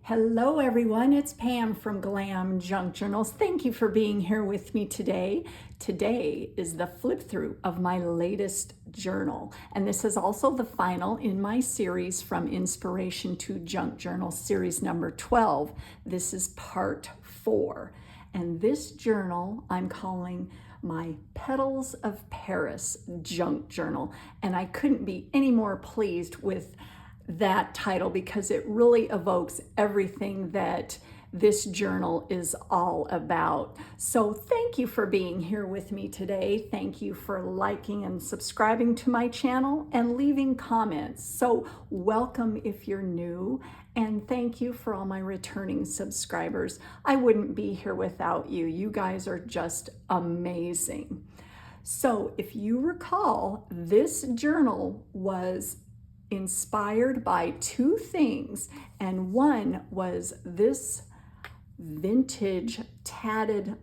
Hello everyone, it's Pam from Glam Junk Journals. Thank you for being here with me today. Today is the flip through of my latest journal, and this is also the final in my series From Inspiration to Junk Journal Series number 12. This is part 4, and this journal I'm calling my Petals of Paris Junk Journal, and I couldn't be any more pleased with that title because it really evokes everything that this journal is all about. So thank you for being here with me today. Thank you for liking and subscribing to my channel and leaving comments. So welcome if you're new, and thank you for all my returning subscribers. I wouldn't be here without you. You guys are just amazing. So if you recall, this journal was inspired by two things, and one was this vintage tatted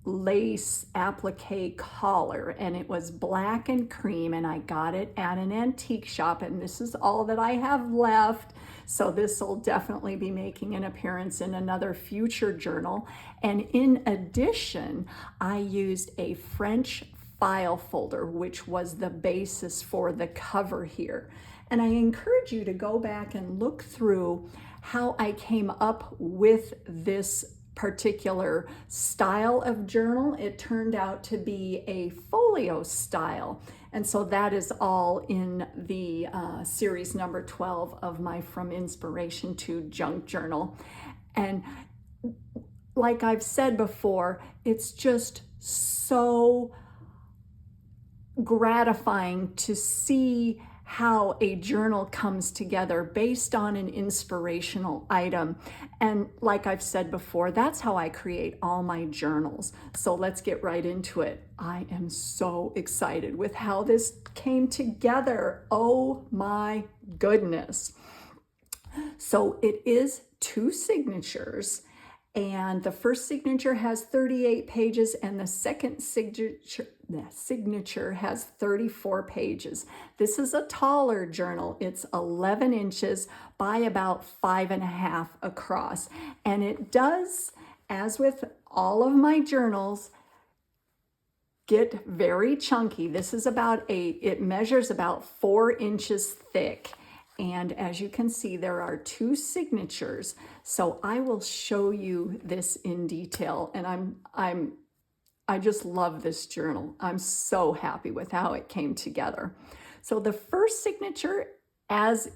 lace applique collar, and it was black and cream, and I got it at an antique shop, and this is all that I have left. So this will definitely be making an appearance in another future journal. And in addition, I used a French file folder, which was the basis for the cover here. And I encourage you to go back and look through how I came up with this particular style of journal. It turned out to be a folio style. And so that is all in the series number 12 of my From Inspiration to Junk Journal. And like I've said before, it's just so gratifying to see how a journal comes together based on an inspirational item. And like I've said before, that's how I create all my journals. So let's get right into it. I am so excited with how this came together. Oh my goodness. So it is 2 signatures. And the first signature has 38 pages, and the second signature has 34 pages. This is a taller journal. It's 11 inches by about 5.5 across. And it does, as with all of my journals, get very chunky. This is it measures about 4 inches thick. And as you can see, there are 2 signatures. So I will show you this in detail. And I just love this journal. I'm so happy with how it came together. So the first signature, as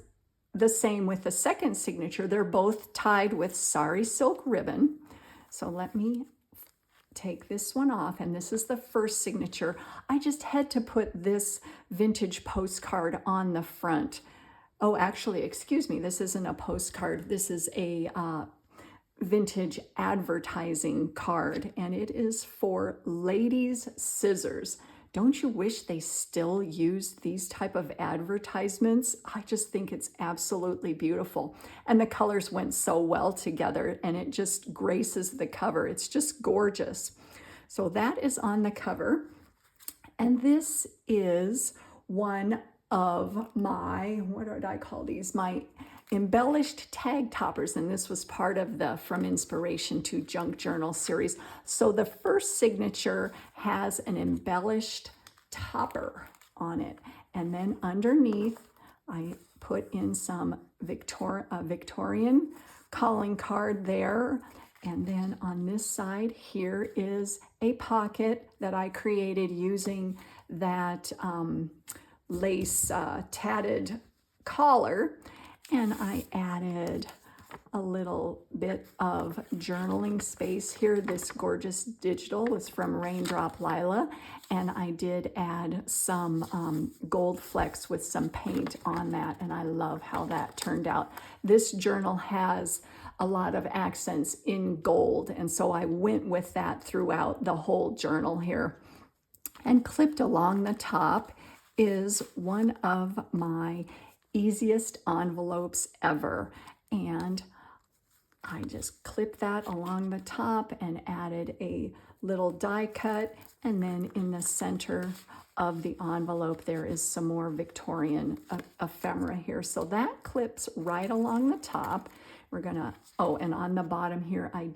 the same with the second signature, they're both tied with sari silk ribbon. So let me take this one off, and this is the first signature. I just had to put this vintage postcard on the front. Oh, actually, excuse me, this isn't a postcard. This is a vintage advertising card, and it is for ladies' scissors. Don't you wish they still used these type of advertisements? I just think it's absolutely beautiful. And the colors went so well together, and it just graces the cover. It's just gorgeous. So that is on the cover. And this is one of my, what did I call these? My embellished tag toppers, and this was part of the From Inspiration to Junk Journal series. So the first signature has an embellished topper on it, and then underneath I put in some Victorian calling card there. And then on this side here is a pocket that I created using that lace tatted collar, and I added a little bit of journaling space here. This gorgeous digital was from Raindrop Lila, and I did add some gold flecks with some paint on that, and I love how that turned out. This journal has a lot of accents in gold, and so I went with that throughout the whole journal here. And clipped along the top is one of my easiest envelopes ever, and I just clipped that along the top and added a little die cut, and then in the center of the envelope there is some more Victorian ephemera here. So that clips right along the top. We're gonna, oh, and on the bottom here I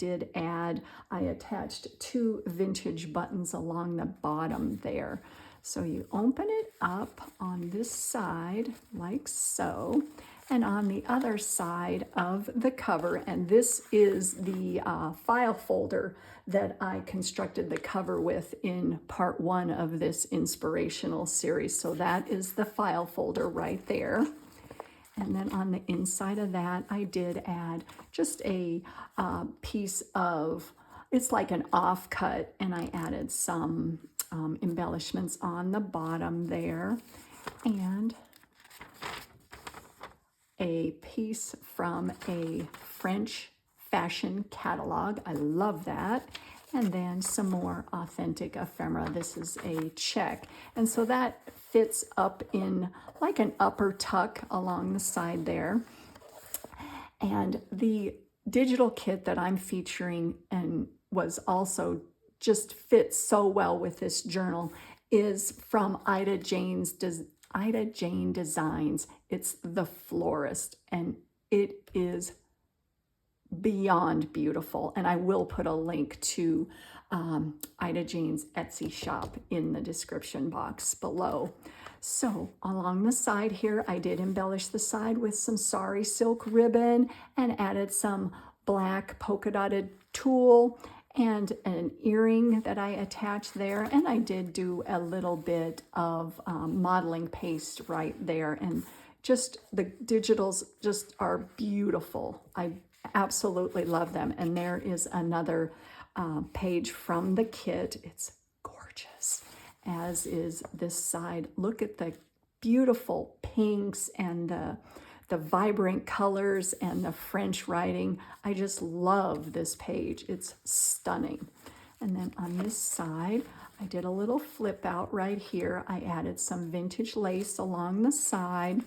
attached 2 vintage buttons along the bottom there. So you open it up on this side like so, and on the other side of the cover, and this is the file folder that I constructed the cover with in part 1 of this inspirational series. So that is the file folder right there. And then on the inside of that, I did add just a piece of, it's like an offcut, and I added some embellishments on the bottom there, and a piece from a French fashion catalog. I love that. And then some more authentic ephemera. This is a check. And so that fits up in like an upper tuck along the side there. And the digital kit that I'm featuring and was also just fits so well with this journal is from Ida Jane Designs. It's the Florist, and it is beyond beautiful, and I will put a link to Ida Jane's Etsy shop in the description box below. So along the side here, I did embellish the side with some sari silk ribbon and added some black polka dotted tulle and an earring that I attached there, and I did do a little bit of modeling paste right there, and just the digitals just are beautiful. I absolutely love them. And there is another page from the kit. It's gorgeous, as is this side. Look at the beautiful pinks and the vibrant colors and the French writing. I just love this page. It's stunning. And then on this side, I did a little flip out right here. I added some vintage lace along the side,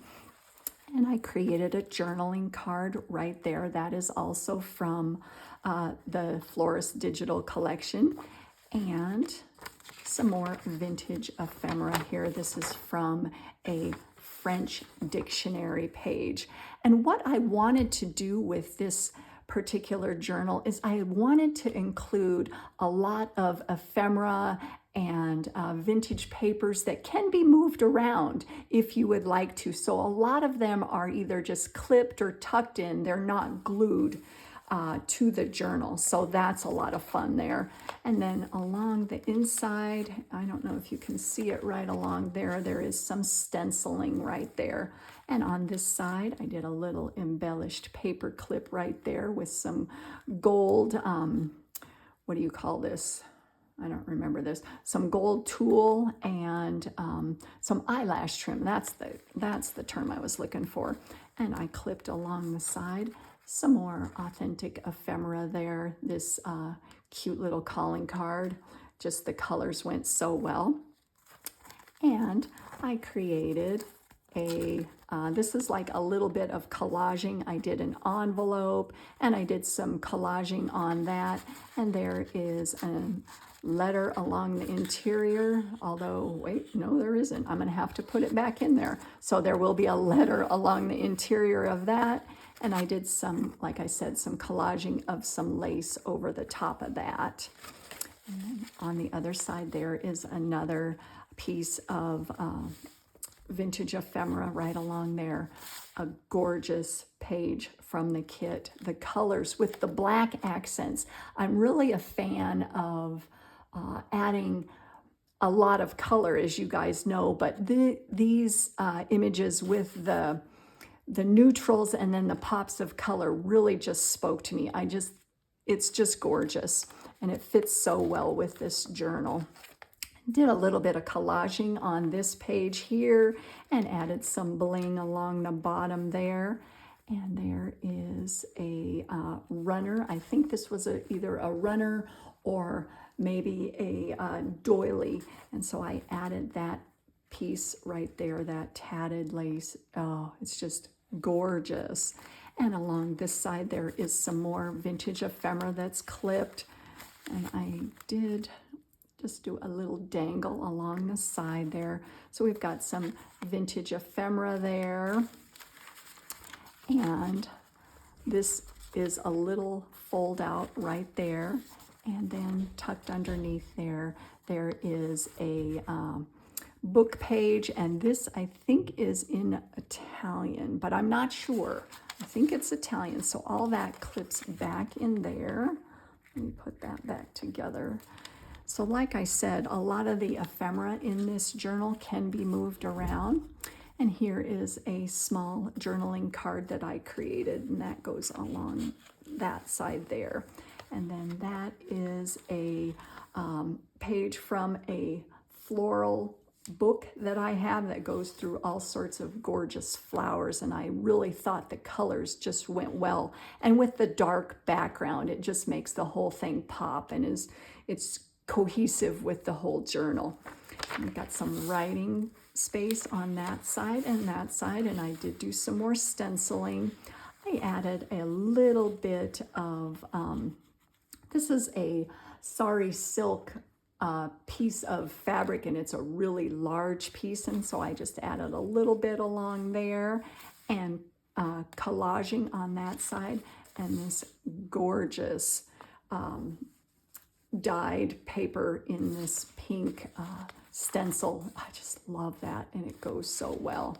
and I created a journaling card right there. That is also from the Florist digital collection. And some more vintage ephemera here. This is from a French dictionary page. And what I wanted to do with this particular journal is I wanted to include a lot of ephemera and vintage papers that can be moved around if you would like to. So a lot of them are either just clipped or tucked in. They're not glued to the journal. So that's a lot of fun there. And then along the inside, I don't know if you can see it right along there, there is some stenciling right there. And on this side, I did a little embellished paper clip right there with some gold, what do you call this? I don't remember this. Some gold tulle and some eyelash trim. That's the term I was looking for. And I clipped along the side some more authentic ephemera there. This cute little calling card. Just the colors went so well. And I created a, this is like a little bit of collaging. I did an envelope and I did some collaging on that. And there is a letter along the interior, although, wait, no, there isn't. I'm gonna have to put it back in there. So there will be a letter along the interior of that. And I did some, like I said, some collaging of some lace over the top of that. And then on the other side, there is another piece of vintage ephemera right along there. A gorgeous page from the kit. The colors with the black accents. I'm really a fan of adding a lot of color, as you guys know, but these images with the the neutrals and then the pops of color really just spoke to me. It's just gorgeous, and it fits so well with this journal. Did a little bit of collaging on this page here and added some bling along the bottom there. And there is a runner. I think this was either a runner or maybe a doily. And so I added that piece right there, that tatted lace. Oh, it's just gorgeous. And along this side there is some more vintage ephemera that's clipped. And I did just do a little dangle along the side there. So we've got some vintage ephemera there. And this is a little fold out right there. And then tucked underneath there, there is a book page. And this, I think, is in Italian, but I'm not sure. I think it's Italian. So all that clips back in there. Let me put that back together. So like I said, a lot of the ephemera in this journal can be moved around. And here is a small journaling card that I created, and that goes along that side there. And then that is a page from a floral book that I have that goes through all sorts of gorgeous flowers, and I really thought the colors just went well. And with the dark background, it just makes the whole thing pop, and it's cohesive with the whole journal. We've got some writing space on that side, and I did do some more stenciling. I added a little bit of, this is a sari silk piece of fabric, and it's a really large piece, and so I just added a little bit along there, and collaging on that side, and this gorgeous dyed paper in this pink stencil. I just love that, and it goes so well.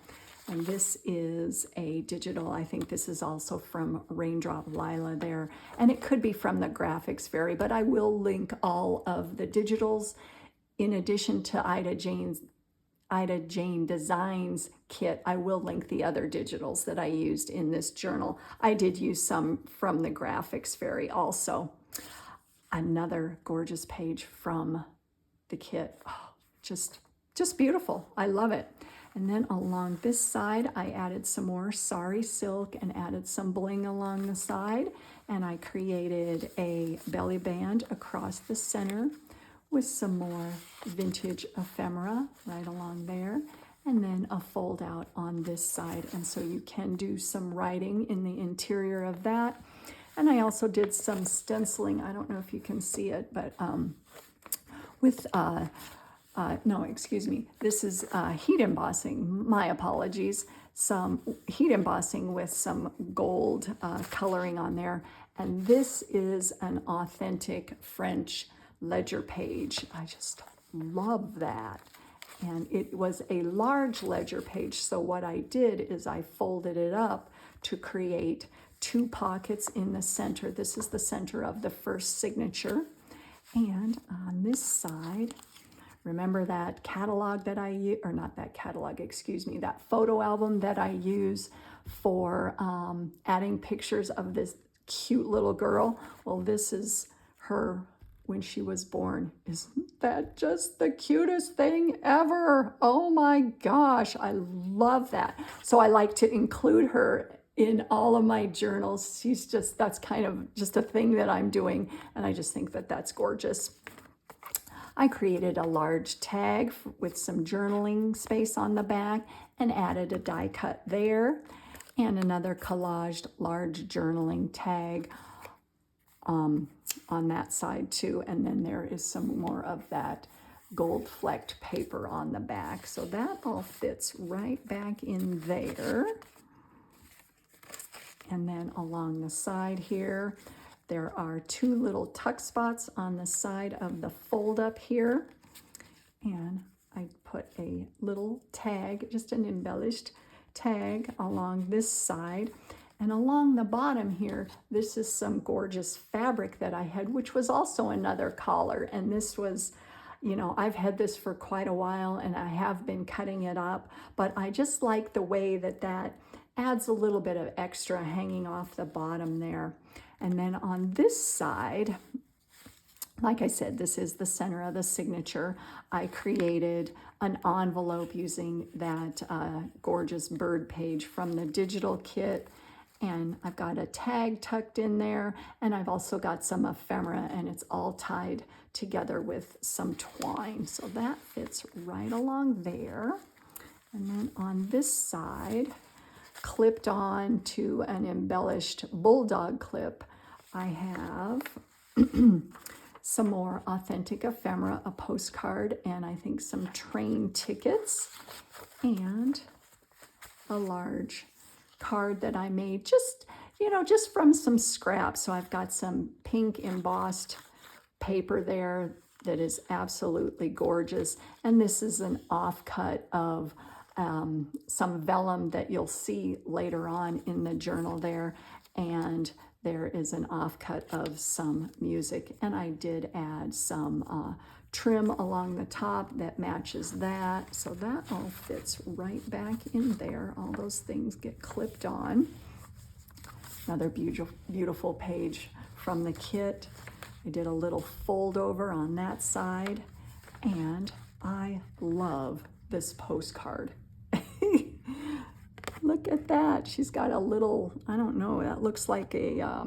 And this is a digital. I think this is also from Raindrop Lila there, and it could be from the graphics vary, but I will link all of the digitals in addition to Ida Jane Designs kit. I will link the other digitals that I used in this journal. I did use some from the graphics vary also. Another gorgeous page from the kit. Oh, just beautiful. I love it. And then along this side, I added some more sari silk and added some bling along the side. And I created a belly band across the center with some more vintage ephemera right along there. And then a fold out on this side. And so you can do some writing in the interior of that. And I also did some stenciling. I don't know if you can see it, but with, no, excuse me. This is heat embossing. My apologies. Some heat embossing with some gold coloring on there. And this is an authentic French ledger page. I just love that. And it was a large ledger page. So what I did is I folded it up to create two pockets in the center. This is the center of the first signature. And on this side, remember that catalog that I use, or not that catalog, excuse me, that photo album that I use for adding pictures of this cute little girl? Well, this is her when she was born. Isn't that just the cutest thing ever? Oh my gosh, I love that. So I like to include her in all of my journals. She's just, that's kind of just a thing that I'm doing, and I just think that that's gorgeous. I created a large tag with some journaling space on the back and added a die cut there, and another collaged large journaling tag on that side too. And then there is some more of that gold flecked paper on the back. So that all fits right back in there. And then along the side here, there are two little tuck spots on the side of the fold up here. And I put a little tag, just an embellished tag along this side. And along the bottom here, this is some gorgeous fabric that I had, which was also another collar. And this was, you know, I've had this for quite a while and I have been cutting it up, but I just like the way that adds a little bit of extra hanging off the bottom there. And then on this side, like I said, this is the center of the signature. I created an envelope using that gorgeous bird page from the digital kit. And I've got a tag tucked in there, and I've also got some ephemera, and it's all tied together with some twine. So that fits right along there. And then on this side, clipped on to an embellished bulldog clip, I have some more authentic ephemera, a postcard, and I think some train tickets, and a large card that I made just, just from some scraps. So I've got some pink embossed paper there that is absolutely gorgeous. And this is an offcut of some vellum that you'll see later on in the journal there. And there is an offcut of some music, and I did add some trim along the top that matches that, so that all fits right back in there. All those things get clipped on. Another beautiful page from the kit. I did a little fold over on that side, and I love this postcard. Look at that. She's got a little, I don't know, that looks like a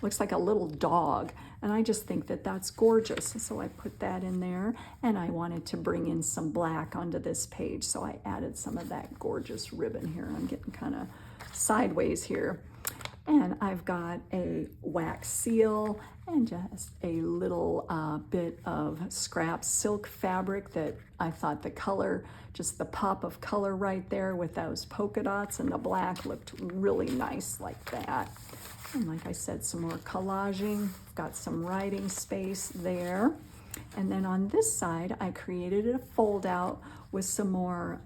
little dog. And I just think that that's gorgeous. So I put that in there, and I wanted to bring in some black onto this page. So I added some of that gorgeous ribbon here. I'm getting kind of sideways here. And I've got a wax seal and just a little bit of scrap silk fabric that I thought the color, just the pop of color right there with those polka dots and the black looked really nice like that. And like I said, some more collaging, got some writing space there. And then on this side, I created a fold out with some more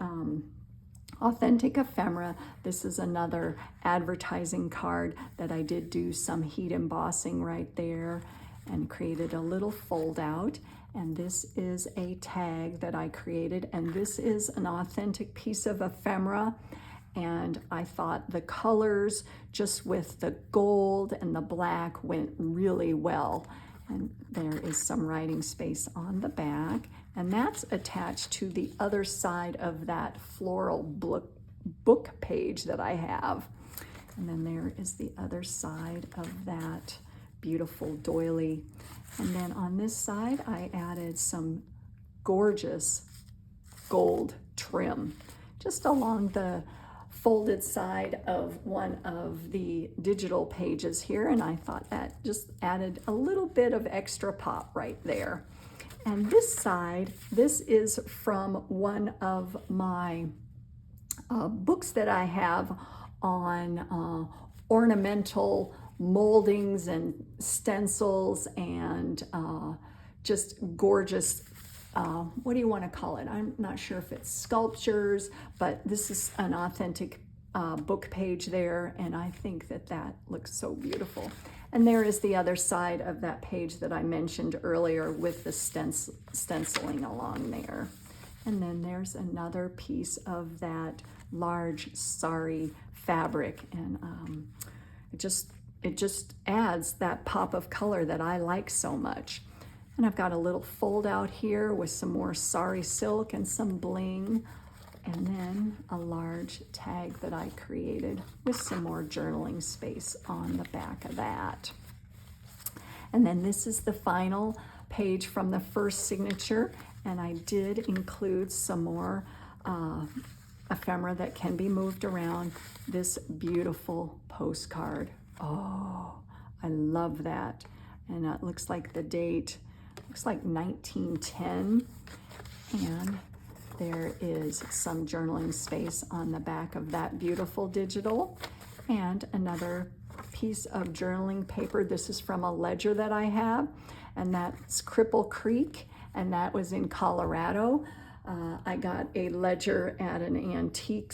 authentic ephemera. This is another advertising card that I did do some heat embossing right there and created a little fold out. And this is a tag that I created, and this is an authentic piece of ephemera. And I thought the colors just with the gold and the black went really well. And there is some writing space on the back, and that's attached to the other side of that floral book page that I have. And then there is the other side of that beautiful doily. And then on this side, I added some gorgeous gold trim just along the folded side of one of the digital pages here, and I thought that just added a little bit of extra pop right there. And this side, this is from one of my books that I have on ornamental moldings and stencils and just gorgeous, what do you want to call it? I'm not sure if it's sculptures, but this is an authentic book page there, and I think that that looks so beautiful. And there is the other side of that page that I mentioned earlier with the stenciling along there. And then there's another piece of that large sari fabric, and it just adds that pop of color that I like so much. And I've got a little fold out here with some more sari silk and some bling, and then a large tag that I created with some more journaling space on the back of that. And then this is the final page from the first signature, and I did include some more ephemera that can be moved around. This beautiful postcard. Oh, I love that. And it looks like the date, looks like 1910. And there is some journaling space on the back of that beautiful digital, and another piece of journaling paper. This is from a ledger that I have, and that's Cripple Creek, and that was in Colorado. I got a ledger at an antique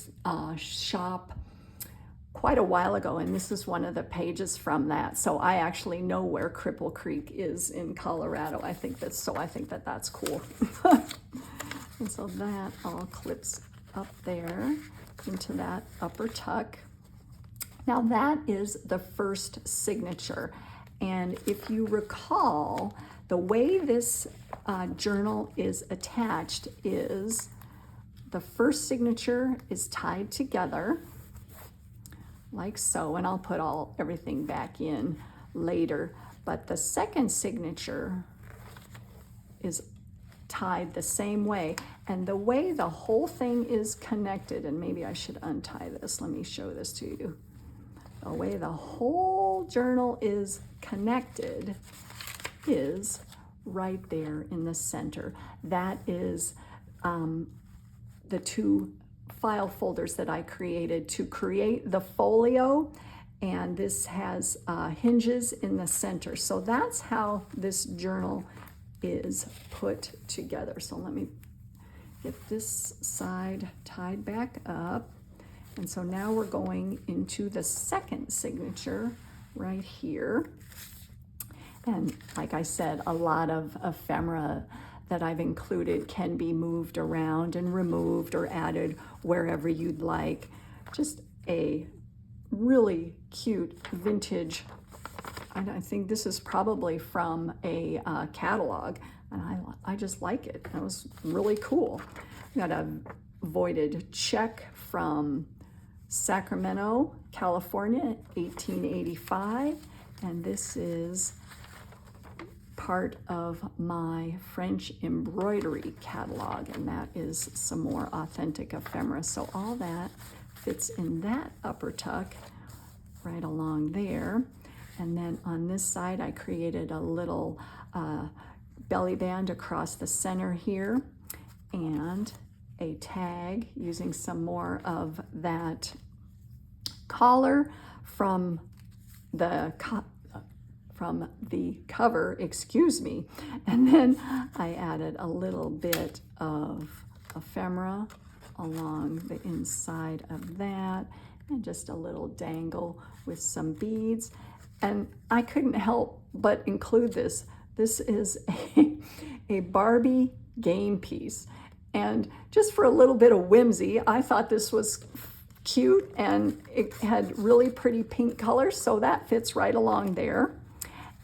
shop quite a while ago, and this is one of the pages from that. So I actually know where Cripple Creek is in Colorado. I think that's cool. And so that all clips up there. into that upper tuck. Now that is the first signature. And if you recall, the way this journal is attached is the first signature is tied together like so, and I'll put everything back in later, but the second signature is tied the same way. And the way the whole thing is connected, and maybe I should untie this, let me show this to you. The way the whole journal is connected is right there in the center. That is the two file folders that I created to create the folio, and this has hinges in the center. So that's how this journal is put together. So let me get this side tied back up. And so now we're going into the second signature right here. And like I said, a lot of ephemera that I've included can be moved around and removed or added wherever you'd like. Just a really cute vintage, I think this is probably from a catalog, and I just like it. That was really cool. We got a voided check from Sacramento, California, 1885, and this is part of my French embroidery catalog, and that is some more authentic ephemera. So all that fits in that upper tuck right along there. And then on this side, I created a little belly band across the center here, and a tag using some more of that collar from the cover, excuse me. And then I added a little bit of ephemera along the inside of that, and just a little dangle with some beads. And I couldn't help but include this. This is a Barbie game piece. And just for a little bit of whimsy, I thought this was cute, and it had really pretty pink colors, so that fits right along there.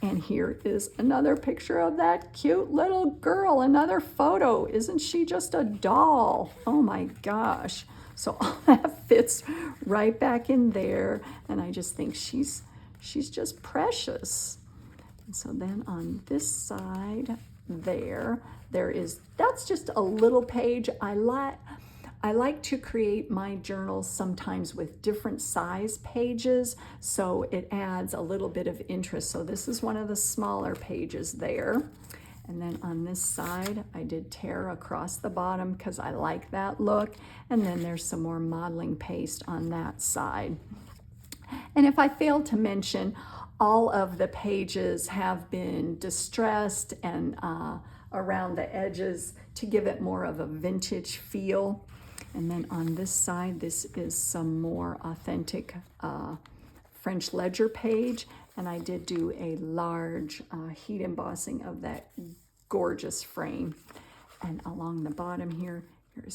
And here is another picture of that cute little girl, another photo. Isn't she just a doll? Oh my gosh. So all that fits right back in there, and I just think she's just precious. And so then on this side that's just a little page. I like to create my journals sometimes with different size pages, so it adds a little bit of interest. So this is one of the smaller pages there. And then on this side, I did tear across the bottom because I like that look. And then there's some more modeling paste on that side. And if I failed to mention, all of the pages have been distressed and around the edges to give it more of a vintage feel. And then on this side, this is some more authentic French ledger page. And I did do a large heat embossing of that gorgeous frame. And along the bottom here's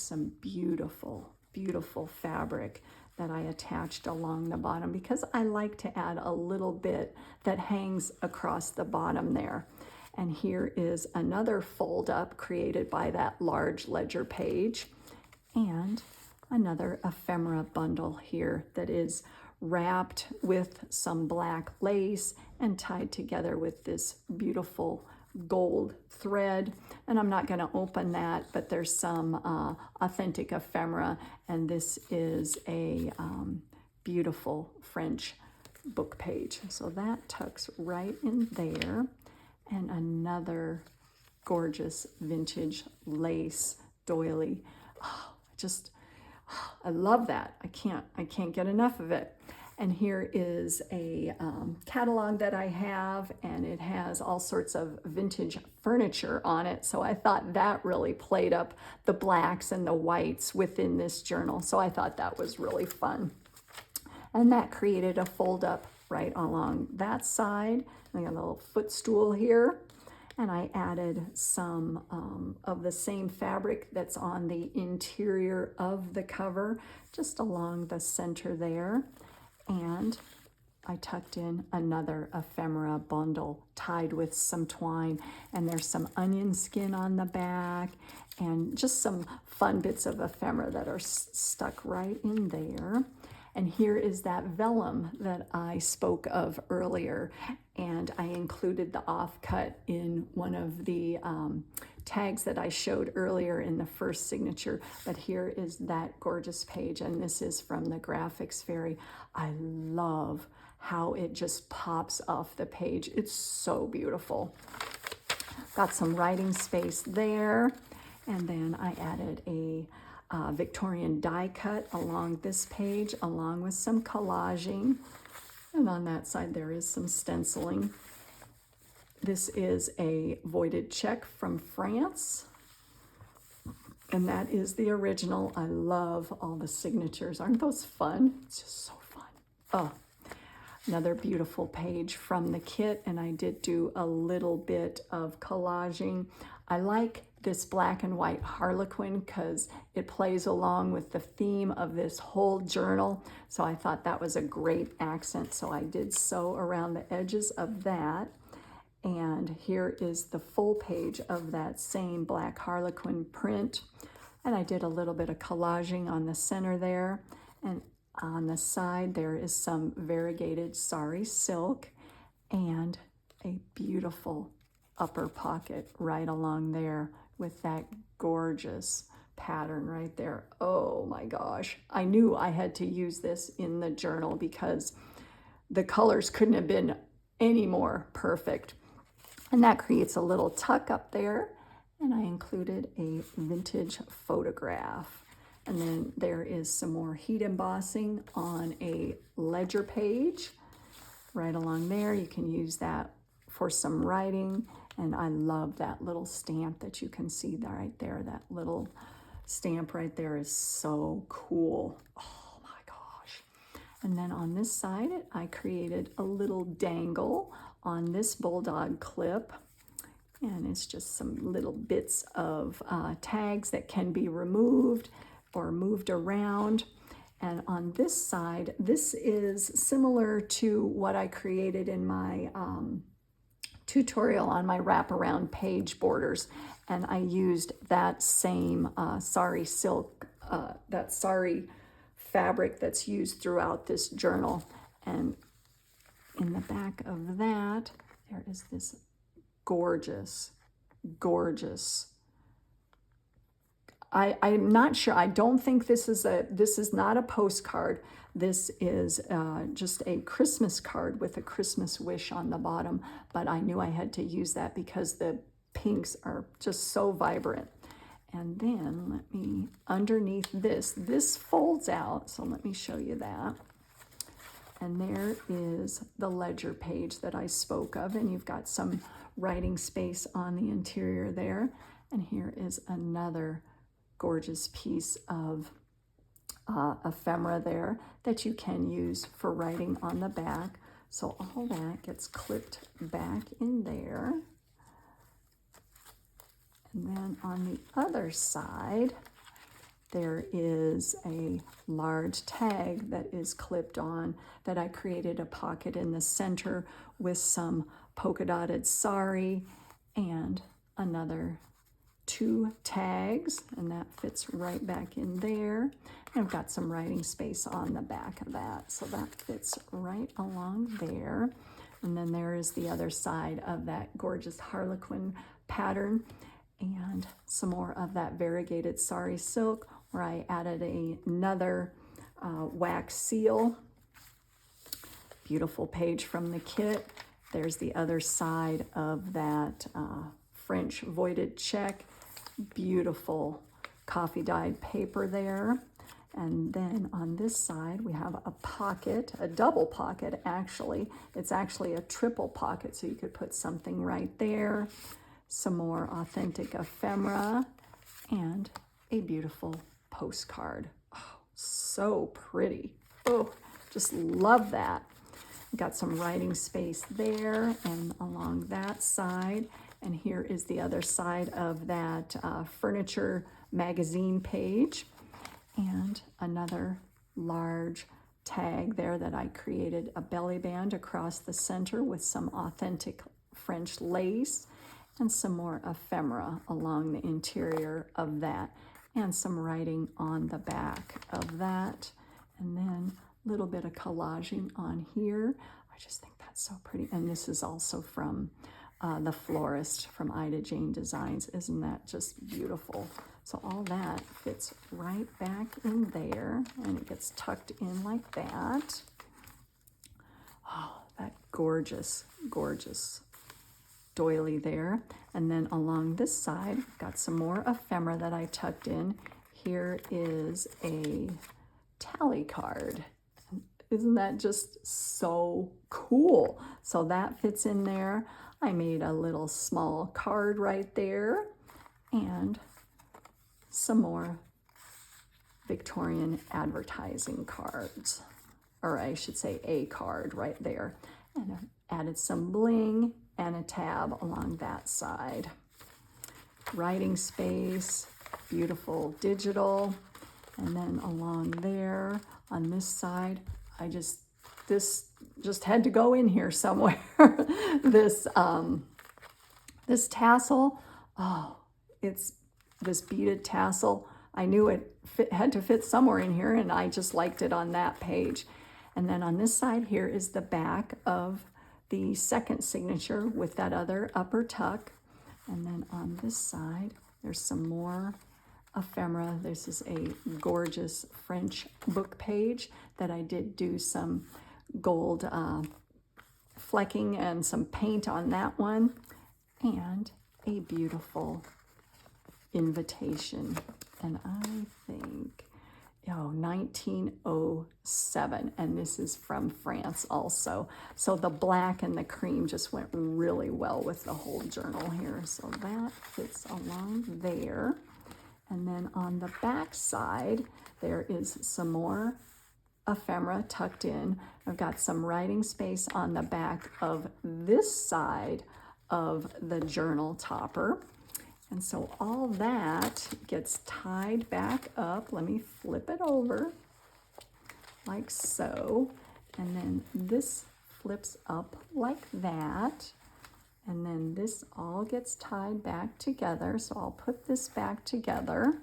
some beautiful, beautiful fabric that I attached along the bottom because I like to add a little bit that hangs across the bottom there. And here is another fold up created by that large ledger page, and another ephemera bundle here that is wrapped with some black lace and tied together with this beautiful gold thread. And I'm not going to open that, but there's some authentic ephemera, and this is a beautiful French book page. So that tucks right in there. And another gorgeous vintage lace doily. I love that. I can't get enough of it. And here is a catalog that I have, and it has all sorts of vintage furniture on it. So I thought that really played up the blacks and the whites within this journal. So I thought that was really fun. And that created a fold up right along that side. I got a little footstool here. And I added some of the same fabric that's on the interior of the cover, just along the center there. And I tucked in another ephemera bundle tied with some twine, and there's some onion skin on the back and just some fun bits of ephemera that are stuck right in there. And here is that vellum that I spoke of earlier, and I included the offcut in one of the tags that I showed earlier in the first signature. But here is that gorgeous page, and this is from the Graphics Fairy. I love how it just pops off the page. It's so beautiful. Got some writing space there, and then I added a Victorian die cut along this page, along with some collaging. And on that side, there is some stenciling. This is a voided check from France. And that is the original. I love all the signatures. Aren't those fun? It's just so fun. Oh, another beautiful page from the kit. And I did do a little bit of collaging. I like this black and white harlequin because it plays along with the theme of this whole journal. So I thought that was a great accent. So I did sew around the edges of that. And here is the full page of that same black harlequin print. And I did a little bit of collaging on the center there. And on the side, there is some variegated sari silk and a beautiful upper pocket right along there with that gorgeous pattern right there. Oh my gosh. I knew I had to use this in the journal because the colors couldn't have been any more perfect. And that creates a little tuck up there. And I included a vintage photograph. And then there is some more heat embossing on a ledger page right along there. You can use that for some writing. And I love that little stamp that you can see right there. That little stamp right there is so cool. Oh my gosh. And then on this side, I created a little dangle on this bulldog clip. And it's just some little bits of tags that can be removed or moved around. And on this side, this is similar to what I created in my tutorial on my wraparound page borders. And I used that same sari silk, that sari fabric that's used throughout this journal. And in the back of that, there is this gorgeous, gorgeous. I'm not sure. I don't think this is not a postcard. This is just a Christmas card with a Christmas wish on the bottom. But I knew I had to use that because the pinks are just so vibrant. And then let me, underneath this folds out. So let me show you that. And there is the ledger page that I spoke of. And you've got some writing space on the interior there. And here is another gorgeous piece of ephemera there that you can use for writing on the back. So all that gets clipped back in there. And then on the other side, there is a large tag that is clipped on that I created a pocket in the center with some polka dotted sari and another 2 tags, and that fits right back in there. And I've got some writing space on the back of that, so that fits right along there. And then there is the other side of that gorgeous harlequin pattern and some more of that variegated sari silk where I added another wax seal. Beautiful page from the kit. There's the other side of that French voided check. Beautiful coffee dyed paper there. And then on this side, we have a pocket, a double pocket actually. It's actually a triple pocket, so you could put something right there. Some more authentic ephemera and a beautiful postcard. Oh, so pretty. Oh, just love that. Got some writing space there and along that side. And here is the other side of that furniture magazine page. And another large tag there that I created, a belly band across the center with some authentic French lace and some more ephemera along the interior of that, and some writing on the back of that, and then a little bit of collaging on here. I just think that's so pretty. And this is also from the Florist from idajanedesigns. Isn't that just beautiful? So all that fits right back in there, and it gets tucked in like that. Oh, that gorgeous, gorgeous doily there. And then along this side, got some more ephemera that I tucked in. Here is a tally card. Isn't that just so cool? So that fits in there. I made a little small card right there, and some more Victorian advertising cards, or I should say a card right there. And I added some bling and a tab along that side. Writing space, beautiful digital. And then along there on this side, this just had to go in here somewhere. This tassel, oh, it's this beaded tassel. I knew it had to fit somewhere in here, and I just liked it on that page. And then on this side here is the back of the second signature with that other upper tuck. And then on this side, there's some more ephemera. This is a gorgeous French book page that I did do some gold flecking and some paint on that one, and a beautiful invitation. And I think, 1907, and this is from France also. So the black and the cream just went really well with the whole journal here. So that fits along there. And then on the back side, there is some more ephemera tucked in. I've got some writing space on the back of this side of the journal topper. And so all that gets tied back up. Let me flip it over like so. And then this flips up like that. And then this all gets tied back together. So I'll put this back together.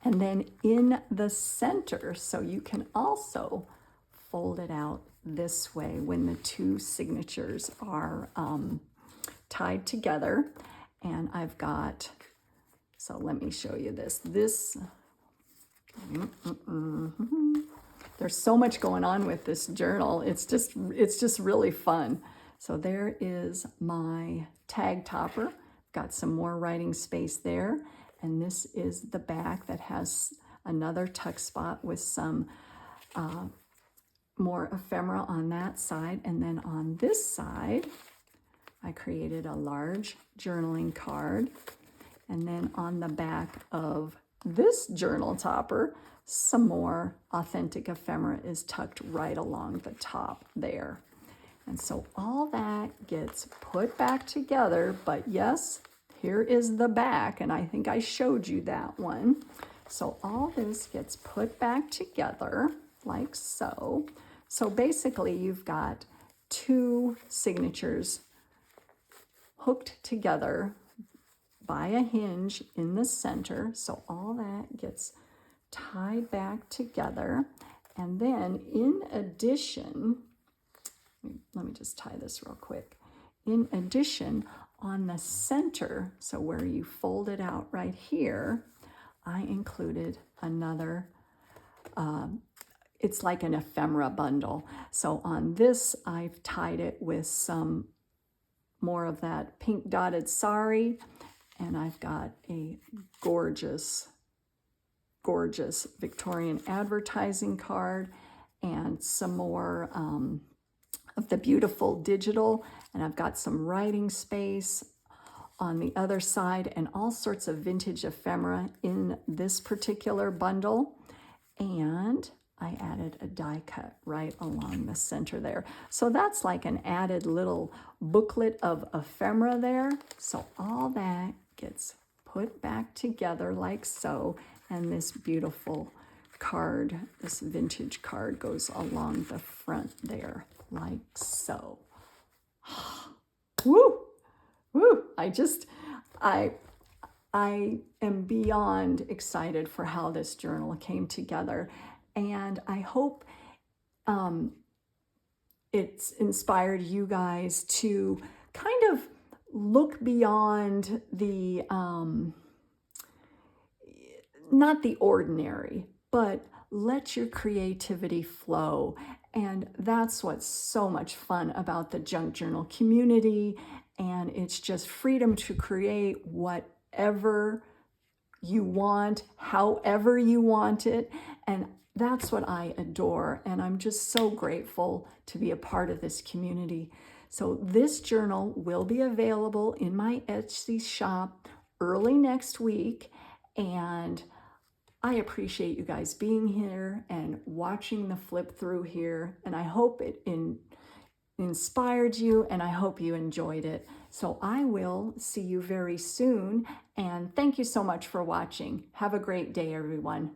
And then in the center, so you can also fold it out this way when the two signatures are tied together. And I've got, so let me show you this. There's so much going on with this journal. It's just really fun. So there is my tag topper. Got some more writing space there. And this is the back that has another tuck spot with some more ephemera on that side. And then on this side, I created a large journaling card. And then on the back of this journal topper, some more authentic ephemera is tucked right along the top there. And so all that gets put back together, but yes, here is the back, and I think I showed you that one. So all this gets put back together like so. So basically you've got two signatures hooked together by a hinge in the center. So all that gets tied back together. And then in addition, let me just tie this real quick. In addition, on the center, so where you fold it out right here, I included another, it's like an ephemera bundle. So on this, I've tied it with some more of that pink dotted sari, and I've got a gorgeous, gorgeous Victorian advertising card and some more of the beautiful digital, and I've got some writing space on the other side and all sorts of vintage ephemera in this particular bundle. And I added a die cut right along the center there. So that's like an added little booklet of ephemera there. So all that gets put back together like so, and this beautiful card, this vintage card, goes along the front there like so. Woo! Woo! I am beyond excited for how this journal came together, and I hope it's inspired you guys to kind of look beyond the, not the ordinary, but let your creativity flow. And that's what's so much fun about the Junk Journal community. And it's just freedom to create whatever you want, however you want it. And that's what I adore. And I'm just so grateful to be a part of this community. So this journal will be available in my Etsy shop early next week. And I appreciate you guys being here and watching the flip through here. And I hope it inspired you, and I hope you enjoyed it. So I will see you very soon. And thank you so much for watching. Have a great day, everyone.